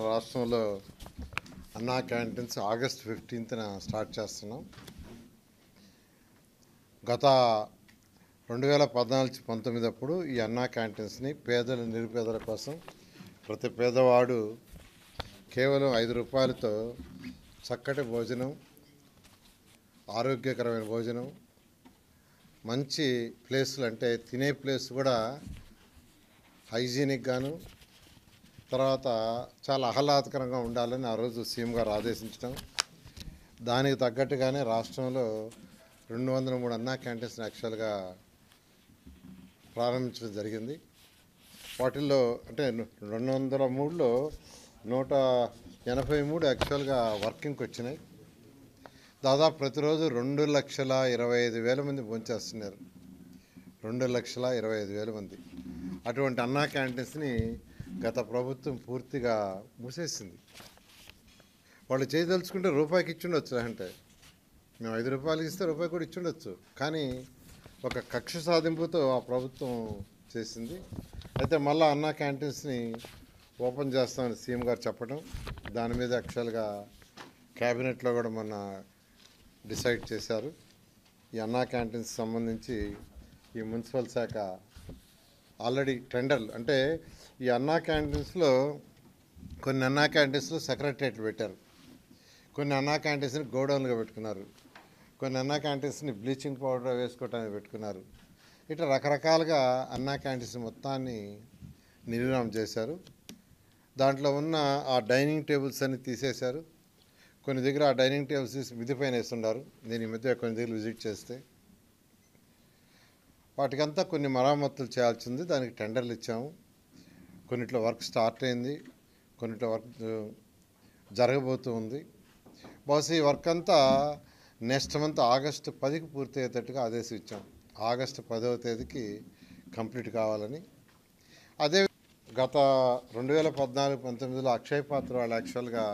రాష్ట్రంలో అన్నా canteens August 15న start చేస్తున్నాం. గత 2014-19 అప్పుడు ఈ అన్నా క్యాంటీన్స్ని పేదలు నిరుపేదల కోసం ప్రతి పేదవాడు కేవలం 5 రూపాయలతో చక్కటి భోజనం, ఆరోగ్యకరమైన భోజనం, మంచి ప్లేసులు అంటే తినే ప్లేస్ కూడా హైజీనిక్ గాను, తర్వాత చాలా ఆహ్లాదకరంగా ఉండాలని ఆ రోజు సీఎం గారు ఆదేశించడం, దానికి తగ్గట్టుగానే రాష్ట్రంలో 203 అన్నా క్యాంటీన్స్ యాక్చువల్గా ప్రారంభించడం జరిగింది. వాటిల్లో అంటే 203లో 183 యాక్చువల్గా వర్కింగ్కి వచ్చినాయి. దాదాపు ప్రతిరోజు 2,25,000 మంది భోంచేస్తున్నారు. 2,25,000 మంది. అటువంటి అన్నా క్యాంటీన్స్ని గత ప్రభుత్వం పూర్తిగా మూసేసింది. వాళ్ళు చేయదలుచుకుంటే రూపాయికి ఇచ్చుండొచ్చు, అంటే మేము 5 రూపాయలకి ఇస్తే రూపాయి కూడా ఇచ్చుండొచ్చు, కానీ ఒక కక్ష సాధింపుతో ఆ ప్రభుత్వం చేసింది. అయితే మళ్ళీ అన్నా క్యాంటీన్స్ని ఓపెన్ చేస్తామని సీఎం గారు చెప్పడం, దాని మీద యాక్చువల్గా క్యాబినెట్లో కూడా మొన్న డిసైడ్ చేశారు. ఈ అన్నా క్యాంటీన్స్ సంబంధించి ఈ మున్సిపల్ శాఖ ఆల్రెడీ టెండర్లు, అంటే ఈ అన్నా క్యాంటీన్స్లో కొన్ని అన్నా క్యాంటీన్స్లో సెక్రటరియట్లు పెట్టారు, కొన్ని అన్నా క్యాంటీన్స్ని గోడౌన్లుగా పెట్టుకున్నారు, కొన్ని అన్నా క్యాంటీన్స్ని బ్లీచింగ్ పౌడర్ వేసుకోవటానికి పెట్టుకున్నారు. ఇట్లా రకరకాలుగా అన్నా క్యాంటీన్స్ మొత్తాన్ని నిర్వీర్యం చేశారు. దాంట్లో ఉన్న ఆ డైనింగ్ టేబుల్స్ అన్ని తీసేశారు. కొన్ని దగ్గర ఆ డైనింగ్ టేబుల్స్ తీసి మిద్ది పైన వేస్తున్నారు. నేను ఈ మధ్య కొన్ని దగ్గర విజిట్ చేస్తే వాటికంతా కొన్ని మరమ్మతులు చేయాల్సింది. దానికి టెండర్లు ఇచ్చాము. కొన్నిట్లో వర్క్ స్టార్ట్ అయింది, కొన్నిట్లో వర్క్ జరగబోతూ ఉంది. బహుశా ఈ వర్క్ అంతా నెక్స్ట్ మంత్ ఆగస్టు 10కి పూర్తి అయ్యేటట్టుగా ఆదేశం ఇచ్చాం. ఆగస్టు 10వ తేదీకి కంప్లీట్ కావాలని. అదే గత 2014-19లో అక్షయ్ పాత్ర వాళ్ళు యాక్చువల్గా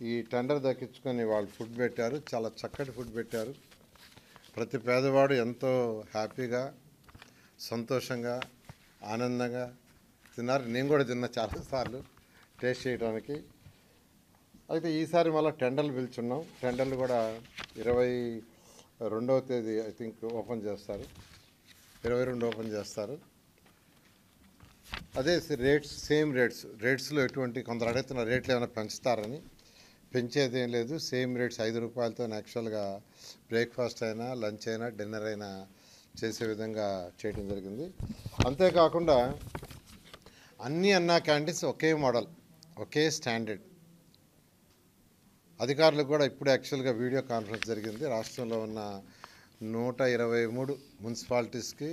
ఈ టెండర్ దక్కించుకొని వాళ్ళు ఫుడ్ పెట్టారు. చాలా చక్కటి ఫుడ్ పెట్టారు. ప్రతి పేదవాడు ఎంతో హ్యాపీగా, సంతోషంగా, ఆనందంగా తిన్నారు. నేను కూడా తిన్నా చాలాసార్లు టేస్ట్ చేయడానికి. అయితే ఈసారి మళ్ళీ టెండర్లు పిలుచున్నాం. టెండర్లు కూడా 22వ తేదీ ఐ థింక్ ఓపెన్ చేస్తారు, 22 ఓపెన్ చేస్తారు. అదే సేమ్ రేట్స్లో ఎటువంటి కొందరు అడుగుతున్న రేట్లు ఏమైనా పెంచుతారని. పెంచేది ఏం లేదు, సేమ్ రేట్స్ 5 రూపాయలతో యాక్చువల్గా బ్రేక్ఫాస్ట్ అయినా, లంచ్ అయినా, డిన్నర్ అయినా చేసే విధంగా చేయడం జరిగింది. అంతేకాకుండా అన్ని అన్నా క్యాంటీన్స్ ఒకే మోడల్, ఒకే స్టాండర్డ్. అధికారులకు కూడా ఇప్పుడు యాక్చువల్గా వీడియో కాన్ఫరెన్స్ జరిగింది. రాష్ట్రంలో ఉన్న 123 మున్సిపాలిటీస్కి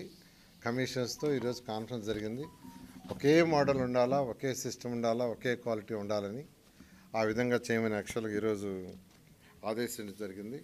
కమిషనర్స్తో ఈరోజు కాన్ఫరెన్స్ జరిగింది. ఒకే మోడల్ ఉండాలా, ఒకే సిస్టమ్ ఉండాలా, ఒకే క్వాలిటీ ఉండాలని ఆ విధంగా చేయమని యాక్చువల్గా ఈరోజు ఆదేశించడం జరిగింది.